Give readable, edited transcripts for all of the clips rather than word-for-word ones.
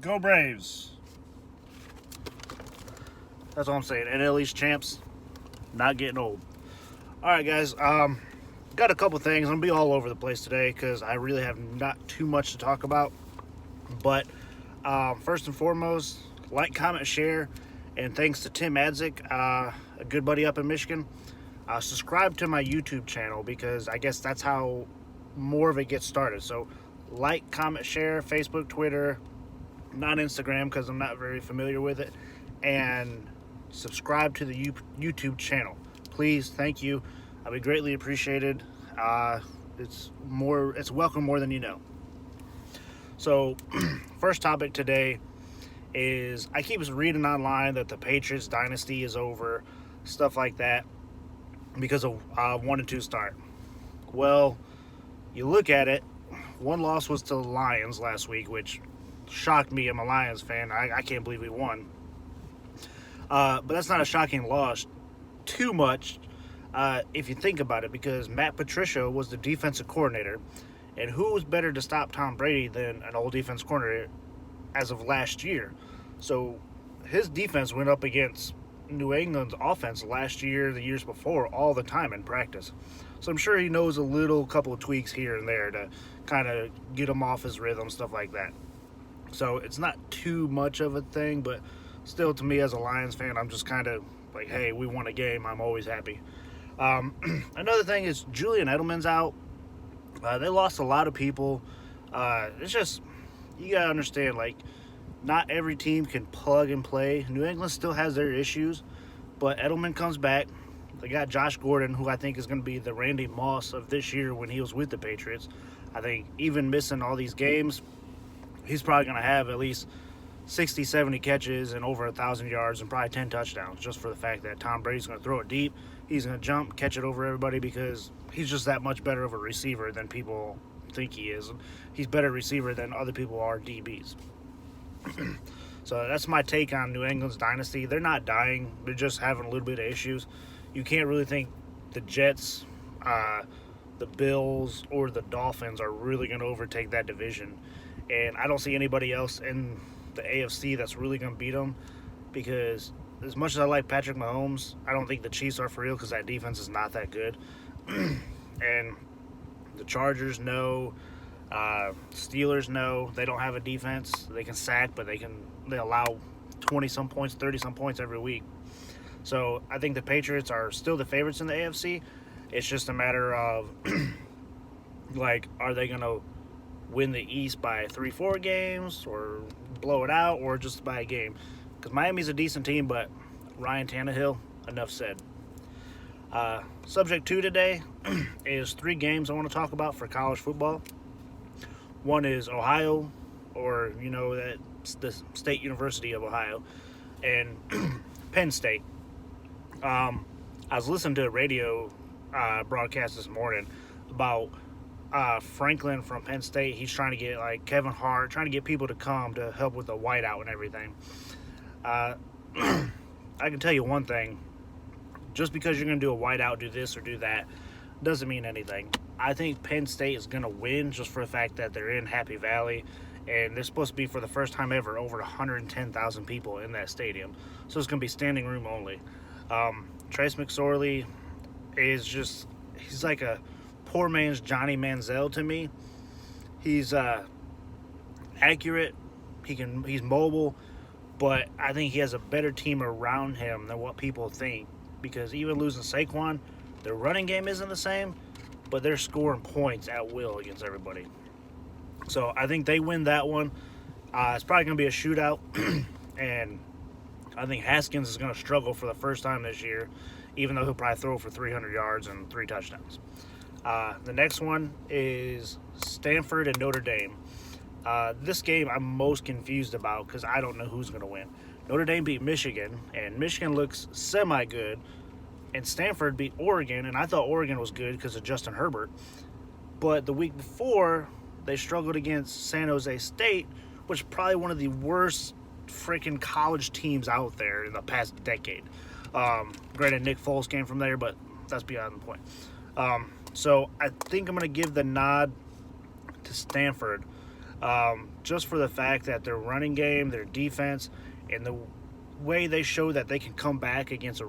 Go Braves. That's all I'm saying. NL East champs, not getting old. All right, guys. Got a couple things. I'm gonna be all over the place today because I really have not too much to talk about. But first and foremost, like, comment, share, and thanks to Tim Adzik, a good buddy up in Michigan. Subscribe to my YouTube channel because I guess that's how more of it gets started. So, like, comment, share, Facebook, Twitter, not Instagram because I'm not very familiar with it, and subscribe to the YouTube channel. Please, thank you. I'll be greatly appreciated. It's welcome more than you know. So, first topic today is I keep reading online that the Patriots dynasty is over, stuff like that, because of 1-2 start. Well, you look at it, one loss was to the Lions last week, which shocked me. I'm a Lions fan. I can't believe we won. But that's not a shocking loss too much if you think about it, because Matt Patricia was the defensive coordinator, and who was better to stop Tom Brady than an old defense coordinator as of last year? So his defense went up against New England's offense last year, the years before, all the time in practice. So I'm sure he knows a couple of tweaks here and there to kind of get him off his rhythm, stuff like that. So it's not too much of a thing, but still, to me as a Lions fan, I'm just kind of like, hey, we won a game. I'm always happy. Another thing is Julian Edelman's out. They lost a lot of people. It's just, you got to understand, like, not every team can plug and play. New England still has their issues, but Edelman comes back. They got Josh Gordon, who I think is going to be the Randy Moss of this year when he was with the Patriots. I think even missing all these games, he's probably going to have at least 60, 70 catches and over 1,000 yards and probably 10 touchdowns, just for the fact that Tom Brady's going to throw it deep. He's going to jump, catch it over everybody, because he's just that much better of a receiver than people think he is. He's better receiver than other people are DBs. So that's my take on New England's dynasty. They're not dying. They're just having a little bit of issues. You can't really think the Jets, the Bills, or the Dolphins are really going to overtake that division. And I don't see anybody else in the AFC that's really going to beat them, because as much as I like Patrick Mahomes, I don't think the Chiefs are for real because that defense is not that good. And the Chargers know, Steelers know they don't have a defense. They can sack, but they allow 20-some points, 30-some points every week. So I think the Patriots are still the favorites in the AFC. It's just a matter of, like, are they going to win the East by 3-4 games or blow it out, or just by a game? Because Miami's a decent team, but Ryan Tannehill, enough said. Subject 2 today is 3 games I want to talk about for college football. One is Ohio, or, that's the State University of Ohio, and Penn State. I was listening to a radio broadcast this morning about Franklin from Penn State. He's trying to get, like, Kevin Hart, trying to get people to come to help with the whiteout and everything. I can tell you one thing. Just because you're going to do a whiteout, do this or do that, doesn't mean anything. I think Penn State is going to win just for the fact that they're in Happy Valley, and they're supposed to be, for the first time ever, over 110,000 people in that stadium. So it's going to be standing room only. Trace McSorley he's like a poor man's Johnny Manziel to me. He's accurate. He's mobile, but I think he has a better team around him than what people think. Because even losing Saquon, their running game isn't the same, but they're scoring points at will against everybody. So I think they win that one. It's probably going to be a shootout, and I think Haskins is going to struggle for the first time this year, even though he'll probably throw for 300 yards and 3 touchdowns. The next one is Stanford and Notre Dame. This game I'm most confused about because I don't know who's going to win. Notre Dame beat Michigan, and Michigan looks semi-good, and Stanford beat Oregon, and I thought Oregon was good because of Justin Herbert. But the week before, they struggled against San Jose State, which is probably one of the worst freaking college teams out there in the past decade. Granted, Nick Foles came from there, but that's beyond the point. So I think I'm going to give the nod to Stanford. Just for the fact that their running game, their defense, and the way they show that they can come back against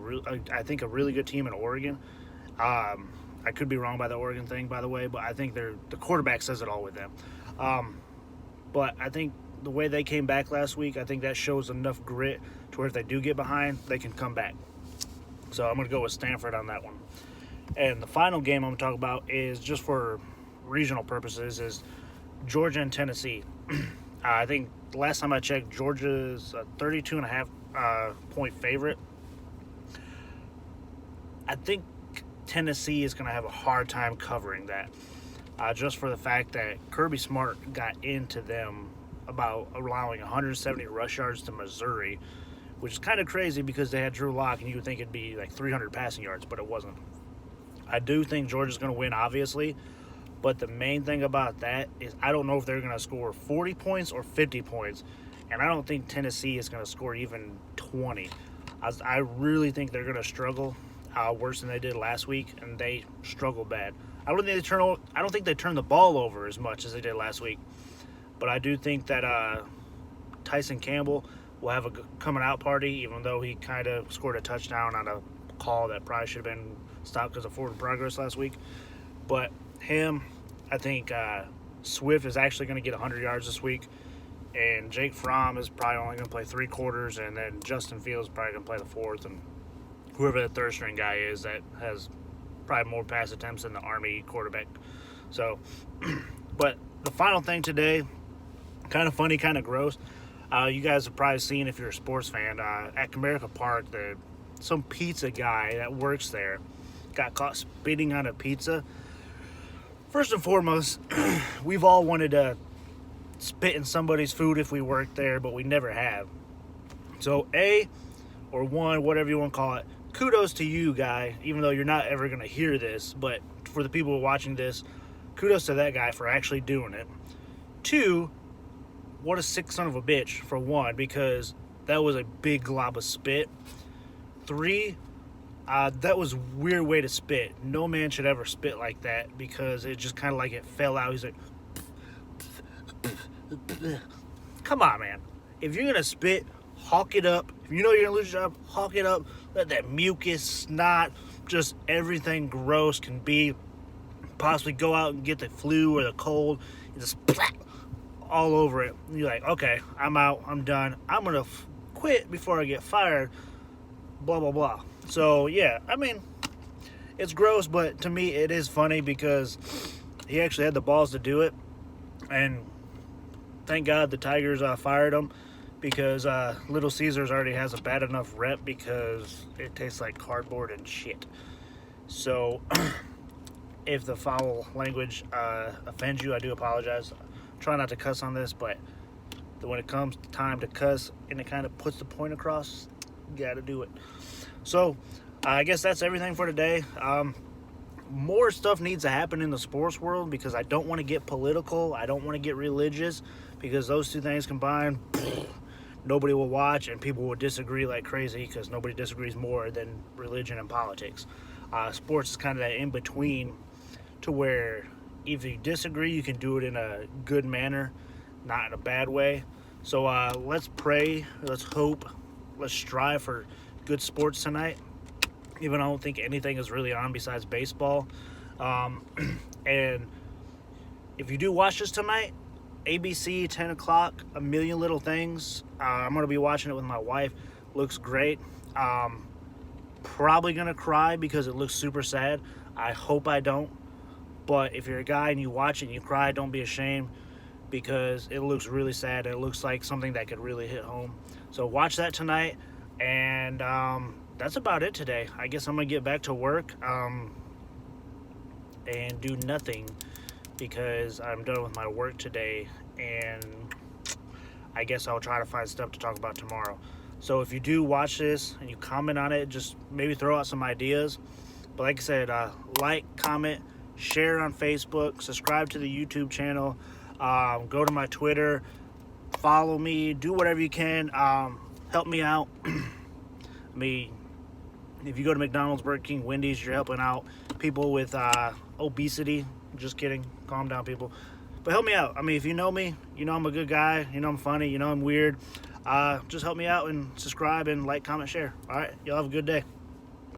I think a really good team in Oregon. I could be wrong by the Oregon thing, by the way, but I think the quarterback says it all with them. But I think the way they came back last week, I think that shows enough grit to where if they do get behind, they can come back. So I'm going to go with Stanford on that one. And the final game I'm going to talk about is just for regional purposes is Georgia and Tennessee. I think the last time I checked, Georgia's a 32.5 point favorite. I think Tennessee is going to have a hard time covering that, just for the fact that Kirby Smart got into them about allowing 170 rush yards to Missouri, which is kind of crazy because they had Drew Lock, and you would think it'd be like 300 passing yards, but it wasn't. I do think Georgia's going to win, obviously, but the main thing about that is I don't know if they're going to score 40 points or 50 points, and I don't think Tennessee is going to score even 20. I really think they're going to struggle worse than they did last week, and they struggle bad. I don't think they turn the ball over as much as they did last week, but I do think that Tyson Campbell will have a coming out party, even though he kind of scored a touchdown on a call that probably should have been stopped because of forward progress last week. But him, I think Swift is actually going to get 100 yards this week, and Jake Fromm is probably only going to play 3 quarters, and then Justin Fields is probably going to play the 4th, and whoever the third string guy is that has probably more pass attempts than the Army quarterback. So, but the final thing today, kind of funny, kind of gross. You guys have probably seen, if you're a sports fan, at Comerica Park, some pizza guy that works there got caught spitting on a pizza. First and foremost, we've all wanted to spit in somebody's food if we worked there, but we never have. So whatever you want to call it, kudos to you, guy, even though you're not ever going to hear this, but for the people watching this, kudos to that guy for actually doing it. 2, what a sick son of a bitch, for 1, because that was a big glob of spit. 3, that was a weird way to spit. No man should ever spit like that because it just kind of like it fell out. He's like, come on, man. If you're going to spit, hawk it up. If you know you're going to lose your job, hawk it up. Let that mucus, snot, just everything gross can be. Possibly go out and get the flu or the cold and just all over it. And you're like, okay, I'm out. I'm done. I'm going to quit before I get fired. Blah, blah, blah. So, yeah, I mean, it's gross, but to me it is funny because he actually had the balls to do it. And thank God the Tigers fired him, because Little Caesars already has a bad enough rep because it tastes like cardboard and shit. So, if the foul language offends you, I do apologize. Try not to cuss on this, but when it comes time to cuss and it kind of puts the point across, you got to do it. So, I guess that's everything for today. More stuff needs to happen in the sports world because I don't want to get political. I don't want to get religious because those two things combined, nobody will watch and people will disagree like crazy because nobody disagrees more than religion and politics. Sports is kind of that in between to where if you disagree, you can do it in a good manner, not in a bad way. So let's pray, let's hope, let's strive for good sports tonight. Even I don't think anything is really on besides baseball. And if you do watch this tonight, ABC, 10 o'clock, A Million Little Things. I'm going to be watching it with my wife. Looks great. Probably going to cry because it looks super sad. I hope I don't. But if you're a guy and you watch it and you cry, don't be ashamed because it looks really sad. It looks like something that could really hit home. So watch that tonight. And that's about it today. I guess I'm going to get back to work and do nothing because I'm done with my work today. And I guess I'll try to find stuff to talk about tomorrow. So if you do watch this and you comment on it, just maybe throw out some ideas. But like I said, like, comment, share on Facebook, subscribe to the YouTube channel, go to my Twitter, follow me, do whatever you can. Help me out. I mean, if you go to McDonald's, Burger King, Wendy's, you're helping out people with obesity. Just kidding. Calm down, people. But help me out. I mean, if you know me, you know I'm a good guy. You know I'm funny. You know I'm weird. Just help me out and subscribe and like, comment, share. All right. Y'all have a good day.